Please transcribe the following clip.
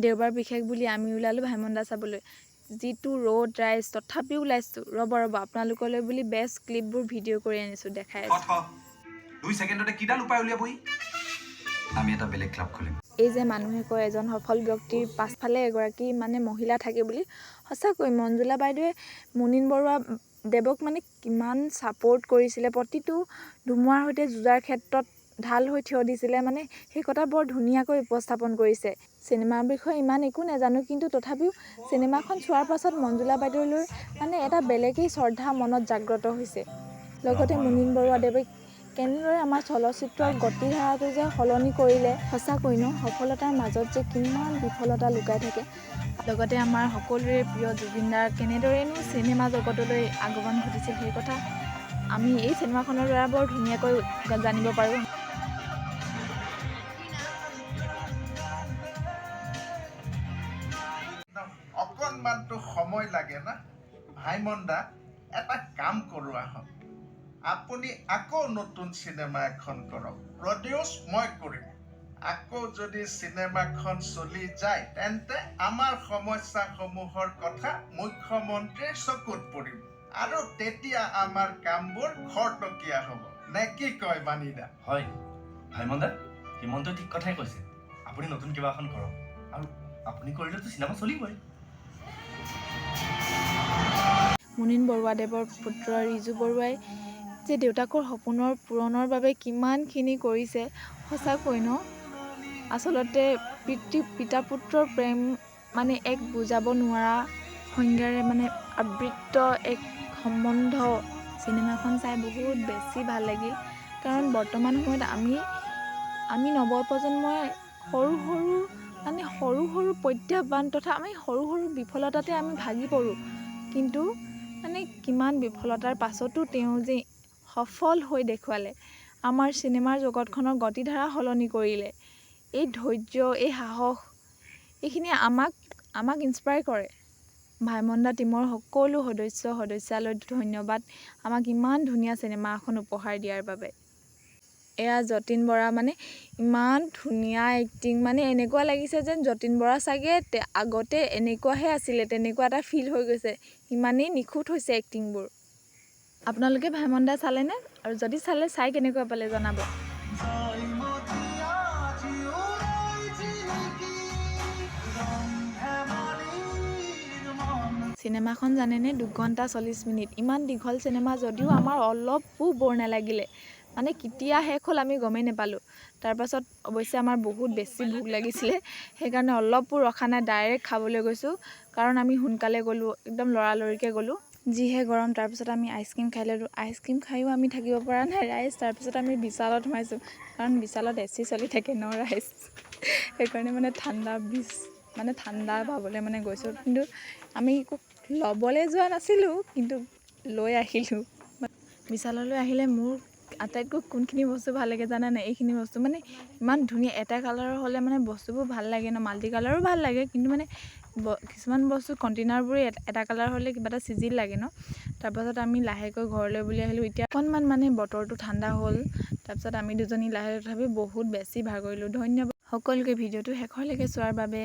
দেওবাৰ বিশেষ বুলি আমি ওলালোঁ ভাইমন দা চাবলৈ। যিটো ৰ'দ ৰাইজ তথাপিও ওলাইছোঁ। ৰ'ব আপোনালোকলৈ বুলি বেষ্ট ক্লিপবোৰ ভিডিঅ' কৰি আনিছোঁ, দেখাই আছোঁ। 2 সেকেন্ডতে কিডাল উপায় উলিয়াবই। আমি এটা বেলেগ ক্লাব খুলিম। এই যে মানুহে কয় এজন সফল ব্যক্তিৰ পাছফালে এগৰাকী মানে মহিলা থাকে বুলি, সঁচাকৈ মঞ্জুলা বাইদেৱে মুনীন বৰুৱা দেৱক মানে কিমান ছাপোৰ্ট কৰিছিলে, প্ৰতিটো ধুমুহাৰ সৈতে যুঁজাৰ ক্ষেত্ৰত ঢাল হৈ থিয় দিছিলে, মানে সেই কথা বৰ ধুনীয়াকৈ উপস্থাপন কৰিছে। চিনেমাৰ বিষয়ে ইমান একো নাজানো, কিন্তু তথাপিও চিনেমাখন চোৱাৰ পাছত মঞ্জুলা বাইদেউলৈ মানে এটা বেলেগেই শ্ৰদ্ধা মনত জাগ্ৰত হৈছে। লগতে মুনীন বৰুৱাদেৱে কেনেদৰে আমাৰ চলচ্চিত্ৰৰ গতিধাৰাটো যে সলনি কৰিলে, সঁচাকৈ ন, সফলতাৰ মাজত যে কিমান বিফলতা লুকাই থাকে। লগতে আমাৰ সকলোৰে প্ৰিয় জুবিন দাৰ কেনেদৰেনো চিনেমা জগতলৈ আগমন ঘটিছিল, সেই কথা আমি এই চিনেমাখনৰ দ্বাৰা বৰ ধুনীয়াকৈ জানিব পাৰোঁ। অকণমানটো সময় লাগে না ভাইমন দা, এটা কাম কৰোঁ আহক, আপুনি আকৌ নতুন চিনেমা এখন কৰক, প্ৰডিউচ মই কৰিম। আকৌ যদি চিনেমাখন চলি যায় তেন্তে আমাৰ সমস্যাসমূহৰ কথা মুখ্যমন্ত্ৰীৰ চকুত পৰিব আৰু তেতিয়া আমাৰ কামবোৰ খৰতকীয়া হ'ব, নে কি কয় বাণীদা? হয় ভাইমন দা, হিমন্তই ঠিক কথাই কৈছে। আপুনি নতুন কিবা এখন কৰক, আৰু আপুনি কৰিলেতো চিনেমা চলিবই। মুনীন বৰুৱাদেৱৰ পুত্ৰ ৰিজু বৰুৱাই যে দেউতাকৰ সপোনৰ পূৰণৰ বাবে কিমানখিনি কৰিছে, সঁচাকৈ ন। আচলতে পিতা পুত্ৰৰ প্ৰেম মানে এক বুজাব নোৱাৰা সংজ্ঞাৰে মানে আবৃত এক সম্বন্ধ। চিনেমাখন চাই বহুত বেছি ভাল লাগিল, কাৰণ বৰ্তমান সময়ত আমি নৱপ্ৰজন্মই সৰু সৰু প্ৰত্যাহ্বান তথা আমি সৰু বিফলতাতে আমি ভাগি পৰোঁ, কিন্তু মানে কিমান বিফলতাৰ পাছতো তেওঁ যে সফল হৈ দেখুৱালে, আমাৰ চিনেমাৰ জগতখনৰ গতিধাৰা সলনি কৰিলে। এই ধৈৰ্য, এই সাহস, এইখিনি আমাক ইনস্পায়াৰ কৰে। ভাইমন দা টীমৰ সকলো সদস্যালৈ ধন্যবাদ, আমাক ইমান ধুনীয়া চিনেমা এখন উপহাৰ দিয়াৰ বাবে। এয়া যতীন বৰা, মানে ইমান ধুনীয়া এক্টিং, মানে এনেকুৱা লাগিছে যেন যতীন বৰা চাগে আগতে এনেকুৱাহে আছিলে, তেনেকুৱা এটা ফিল হৈ গৈছে, ইমানেই নিখুঁত হৈছে এক্টিংবোৰ। আপোনালোকে ভাইমন দা চালেনে? আৰু যদি চালে চাই কেনেকুৱা পালে জনাব। চিনেমাখন জানেনে 2 ঘণ্টা 40 মিনিট, ইমান দীঘল চিনেমা যদিও আমাৰ অলপো বৰ নালাগিলে, মানে কেতিয়া শেষ হ'ল আমি গমেই নাপালোঁ। তাৰপাছত অৱশ্যে আমাৰ বহুত বেছি ভোক লাগিছিলে, সেইকাৰণে অলপো ৰখা নাই, ডাইৰেক্ট খাবলৈ গৈছোঁ, কাৰণ আমি সোনকালে গ'লোঁ, একদম লৰালৰিকৈ গ'লোঁ। যিহে গৰম, তাৰপিছত আমি আইচক্ৰীম খাই ল'লোঁ। আইচক্ৰীম খায়ো আমি থাকিব পৰা নাই ৰাইজ, তাৰপিছত আমি বিশালত সোমাইছোঁ, কাৰণ বিশালত AC চলি থাকে ন ৰাইজ, সেইকাৰণে মানে ঠাণ্ডা পাবলৈ মানে গৈছোঁ। কিন্তু আমি একো ল'বলৈ যোৱা নাছিলোঁ, কিন্তু লৈ আহিলোঁ। বিশাললৈ আহিলে মোৰ আটাইতকৈ কোনখিনি বস্তু ভাল লাগে জানানে? এইখিনি বস্তু মানে ইমান ধুনীয়া, এটা কালাৰৰ হ'লে মানে বস্তুবোৰ ভাল লাগে ন, মাল্টি কালাৰো ভাল লাগে, কিন্তু মানে কিছুমান বস্তু কণ্টেইনাৰবোৰে এটা কালাৰ হ'লে কিবা এটা চিজিল লাগে ন। তাৰপাছত আমি লাহেকৈ ঘৰলৈ বুলি আহিলোঁ। এতিয়া অকণমান মানে বতৰটো ঠাণ্ডা হ'ল, তাৰপিছত আমি দুজনী লাহে, তথাপি বহুত বেছি ভাগৰিলোঁ। ধন্যবাদ সকলোকে ভিডিঅ'টো শেষলৈকে চোৱাৰ বাবে।